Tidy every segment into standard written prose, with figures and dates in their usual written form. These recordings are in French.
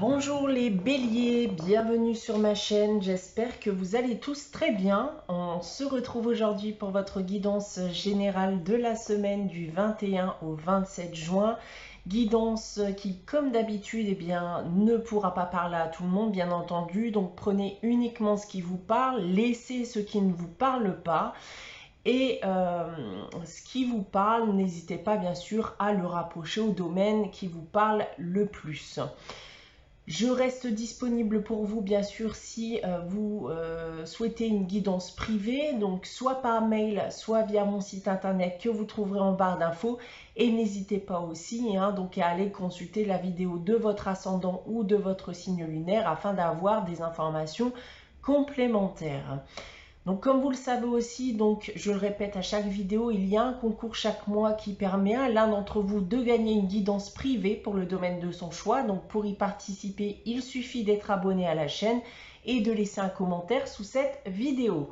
Bonjour les béliers, bienvenue sur ma chaîne, j'espère que vous allez tous très bien. On se retrouve aujourd'hui pour votre guidance générale de la semaine du 21 au 27 juin. Guidance qui, comme d'habitude, ne pourra pas parler à tout le monde, bien entendu. Donc prenez uniquement ce qui vous parle, laissez ce qui ne vous parle pas. Et ce qui vous parle, n'hésitez pas bien sûr à le rapprocher au domaine qui vous parle le plus. Je reste disponible pour vous bien sûr si vous souhaitez une guidance privée, donc soit par mail, soit via mon site internet que vous trouverez en barre d'infos. Et n'hésitez pas aussi donc à aller consulter la vidéo de votre ascendant ou de votre signe lunaire afin d'avoir des informations complémentaires. Donc comme vous le savez aussi, donc je le répète à chaque vidéo, il y a un concours chaque mois qui permet à l'un d'entre vous de gagner une guidance privée pour le domaine de son choix. Donc pour y participer, il suffit d'être abonné à la chaîne et de laisser un commentaire sous cette vidéo.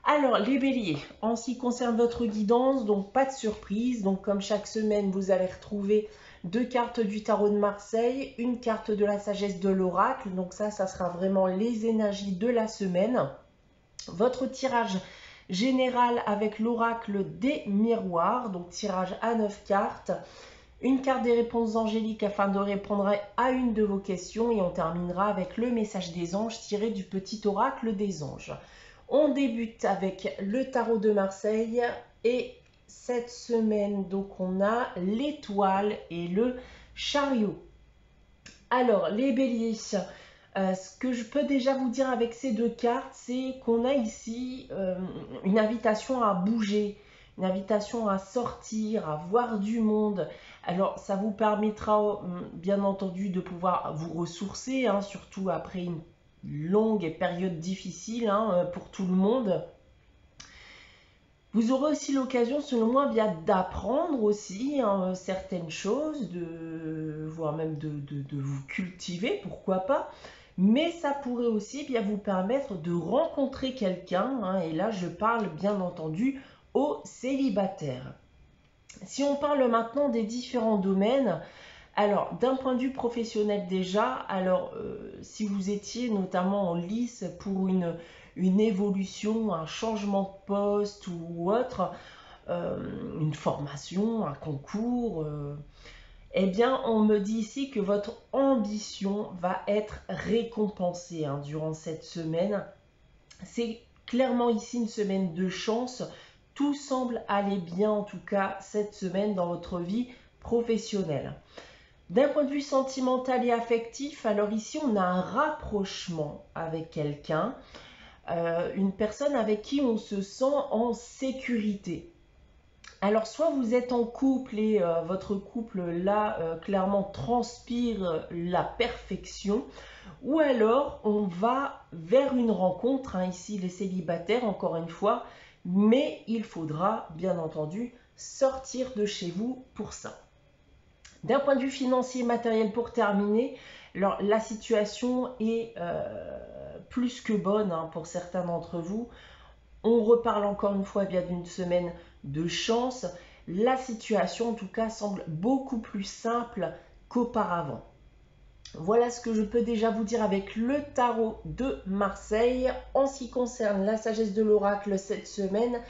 Alors les béliers, en ce qui concerne votre guidance, donc pas de surprise. Donc comme chaque semaine, vous allez retrouver deux cartes du tarot de Marseille, une carte de la sagesse de l'oracle. Donc ça sera vraiment les énergies de la semaine. Votre tirage général avec l'oracle des miroirs, donc tirage à 9 cartes, une carte des réponses angéliques afin de répondre à une de vos questions et on terminera avec le message des anges tiré du petit oracle des anges. On débute avec le tarot de Marseille et cette semaine donc on a l'étoile et le chariot. Alors les béliers, ce que je peux déjà vous dire avec ces deux cartes, c'est qu'on a ici une invitation à bouger, une invitation à sortir, à voir du monde. Alors, ça vous permettra bien entendu de pouvoir vous ressourcer, surtout après une longue période difficile pour tout le monde. Vous aurez aussi l'occasion, selon moi, d'apprendre aussi certaines choses, voire même de vous cultiver, pourquoi pas. Mais ça pourrait aussi vous permettre de rencontrer quelqu'un, et là je parle bien entendu aux célibataires. Si on parle maintenant des différents domaines, alors d'un point de vue professionnel déjà, si vous étiez notamment en lice pour une évolution, un changement de poste ou autre, une formation, un concours, eh bien, on me dit ici que votre ambition va être récompensée durant cette semaine. C'est clairement ici une semaine de chance. Tout semble aller bien, en tout cas, cette semaine dans votre vie professionnelle. D'un point de vue sentimental et affectif, alors ici, on a un rapprochement avec quelqu'un, une personne avec qui on se sent en sécurité. Alors, soit vous êtes en couple et votre couple, là, clairement transpire la perfection, ou alors on va vers une rencontre, ici les célibataires, encore une fois, mais il faudra, bien entendu, sortir de chez vous pour ça. D'un point de vue financier et matériel, pour terminer, alors, la situation est plus que bonne pour certains d'entre vous. On reparle encore une fois d'une semaine de chance. La situation, en tout cas, semble beaucoup plus simple qu'auparavant. Voilà ce que je peux déjà vous dire avec le tarot de Marseille. En ce qui concerne la sagesse de l'oracle cette semaine,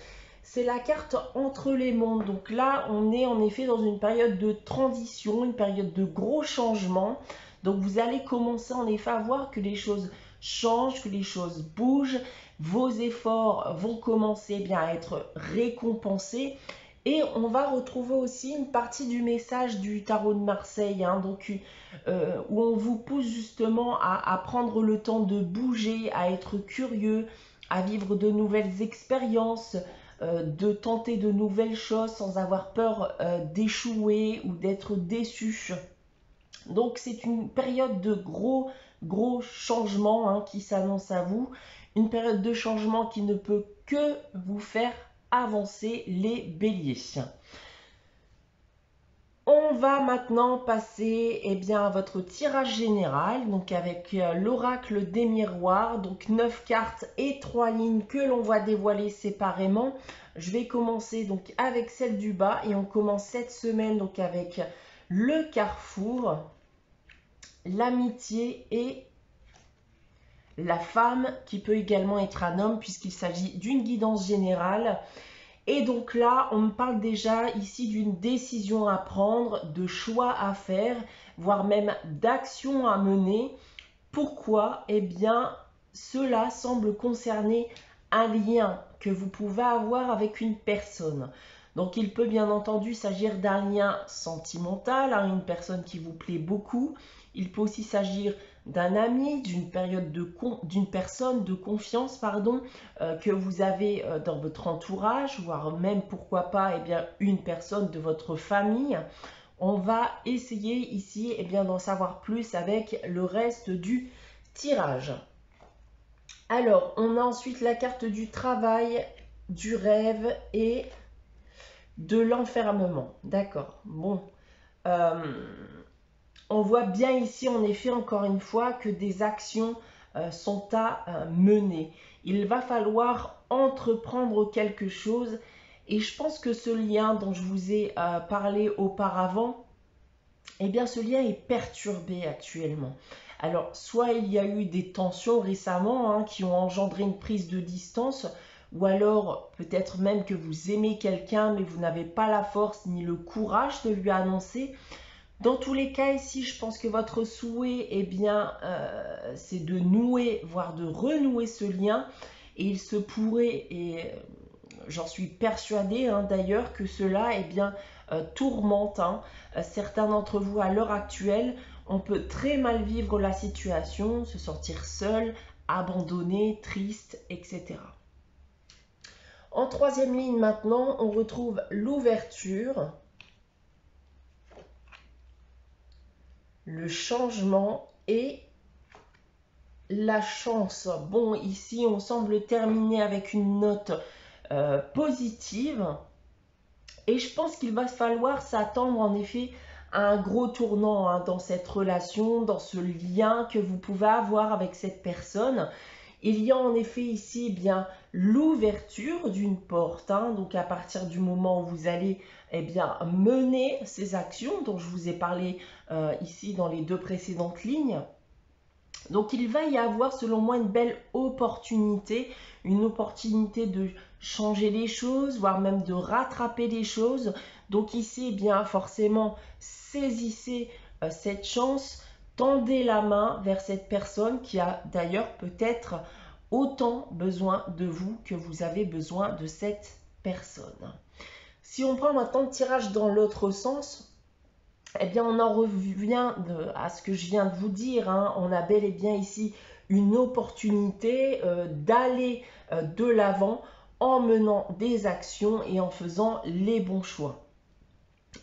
c'est la carte entre les mondes. Donc là, on est en effet dans une période de transition, une période de gros changements. Donc vous allez commencer en effet à voir que les choses changent, que les choses bougent. Vos efforts vont commencer à être récompensés. Et on va retrouver aussi une partie du message du tarot de Marseille, où on vous pousse justement à prendre le temps de bouger, à être curieux, à vivre de nouvelles expériences, de tenter de nouvelles choses sans avoir peur d'échouer ou d'être déçu. Donc c'est une période de gros changements qui s'annonce à vous, une période de changement qui ne peut que vous faire avancer les béliers. On va maintenant passer à votre tirage général, donc avec l'oracle des miroirs, donc 9 cartes et 3 lignes que l'on va dévoiler séparément. Je vais commencer donc avec celle du bas et on commence cette semaine donc avec le carrefour. l'amitié et la femme, qui peut également être un homme puisqu'il s'agit d'une guidance générale. Et donc là, on me parle déjà ici d'une décision à prendre, de choix à faire, voire même d'action à mener. Pourquoi? Eh bien, cela semble concerner un lien que vous pouvez avoir avec une personne. Donc il peut bien entendu s'agir d'un lien sentimental, une personne qui vous plaît beaucoup. Il peut aussi s'agir d'un ami, d'une personne de confiance, que vous avez dans votre entourage, voire même pourquoi pas une personne de votre famille. On va essayer ici d'en savoir plus avec le reste du tirage. Alors, on a ensuite la carte du travail, du rêve et de l'enfermement. D'accord. Bon. On voit bien ici, en effet, encore une fois, que des actions sont à mener. Il va falloir entreprendre quelque chose. Et je pense que ce lien dont je vous ai parlé auparavant, eh bien, ce lien est perturbé actuellement. Alors, soit il y a eu des tensions récemment qui ont engendré une prise de distance, ou alors peut-être même que vous aimez quelqu'un, mais vous n'avez pas la force ni le courage de lui annoncer. Dans tous les cas, ici, je pense que votre souhait, c'est de nouer, voire de renouer ce lien. Et il se pourrait, et j'en suis persuadée d'ailleurs, que cela tourmente certains d'entre vous à l'heure actuelle. On peut très mal vivre la situation, se sentir seul, abandonné, triste, etc. En troisième ligne maintenant, on retrouve l'ouverture, le changement et la chance. Bon, ici, on semble terminer avec une note positive. Et je pense qu'il va falloir s'attendre en effet à un gros tournant dans cette relation, dans ce lien que vous pouvez avoir avec cette personne. Il y a en effet ici l'ouverture d'une porte. Donc à partir du moment où vous allez mener ces actions dont je vous ai parlé ici dans les deux précédentes lignes. Donc il va y avoir selon moi une belle opportunité, une opportunité de changer les choses, voire même de rattraper les choses. Donc ici, forcément, saisissez cette chance, tendez la main vers cette personne qui a d'ailleurs peut-être autant besoin de vous que vous avez besoin de cette personne. Si on prend maintenant le tirage dans l'autre sens, on en revient à ce que je viens de vous dire. On a bel et bien ici une opportunité d'aller de l'avant en menant des actions et en faisant les bons choix.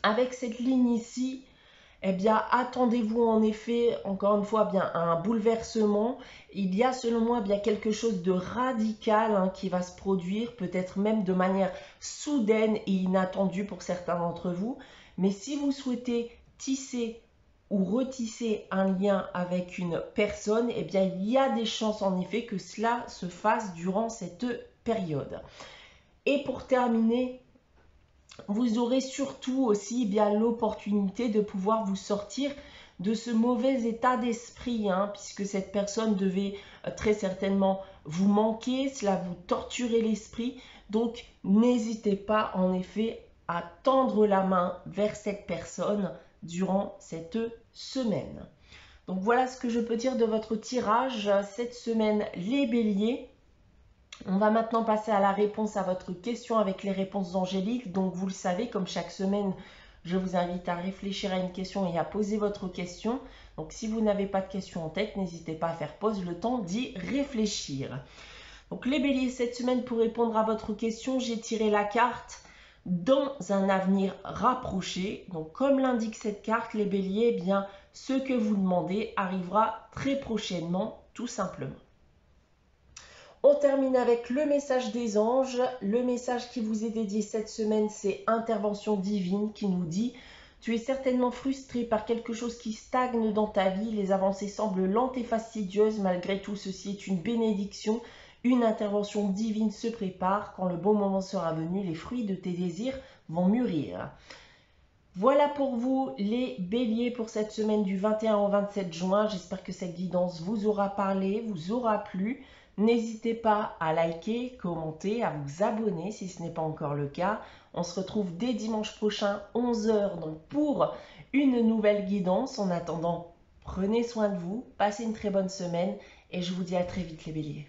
Avec cette ligne ici, attendez-vous en effet, encore une fois, à un bouleversement. Il y a selon moi quelque chose de radical qui va se produire, peut-être même de manière soudaine et inattendue pour certains d'entre vous. Mais si vous souhaitez tisser ou retisser un lien avec une personne, il y a des chances en effet que cela se fasse durant cette période. Et pour terminer, vous aurez surtout aussi l'opportunité de pouvoir vous sortir de ce mauvais état d'esprit, puisque cette personne devait très certainement vous manquer, cela vous torturait l'esprit. Donc n'hésitez pas en effet à tendre la main vers cette personne durant cette semaine. Donc voilà ce que je peux dire de votre tirage cette semaine, les béliers. On va maintenant passer à la réponse à votre question avec les réponses angéliques. Donc vous le savez, comme chaque semaine, je vous invite à réfléchir à une question et à poser votre question. Donc si vous n'avez pas de question en tête, n'hésitez pas à faire pause le temps d'y réfléchir. Donc les béliers, cette semaine, pour répondre à votre question, j'ai tiré la carte dans un avenir rapproché. Donc comme l'indique cette carte, les béliers, ce que vous demandez arrivera très prochainement, tout simplement. On termine avec le message des anges. Le message qui vous est dédié cette semaine, c'est Intervention divine qui nous dit « Tu es certainement frustré par quelque chose qui stagne dans ta vie. Les avancées semblent lentes et fastidieuses. Malgré tout, ceci est une bénédiction. Une intervention divine se prépare. Quand le bon moment sera venu, les fruits de tes désirs vont mûrir. » Voilà pour vous les béliers pour cette semaine du 21 au 27 juin. J'espère que cette guidance vous aura parlé, vous aura plu. N'hésitez pas à liker, commenter, à vous abonner si ce n'est pas encore le cas. On se retrouve dès dimanche prochain, 11 h, donc pour une nouvelle guidance. En attendant, prenez soin de vous, passez une très bonne semaine et je vous dis à très vite les béliers.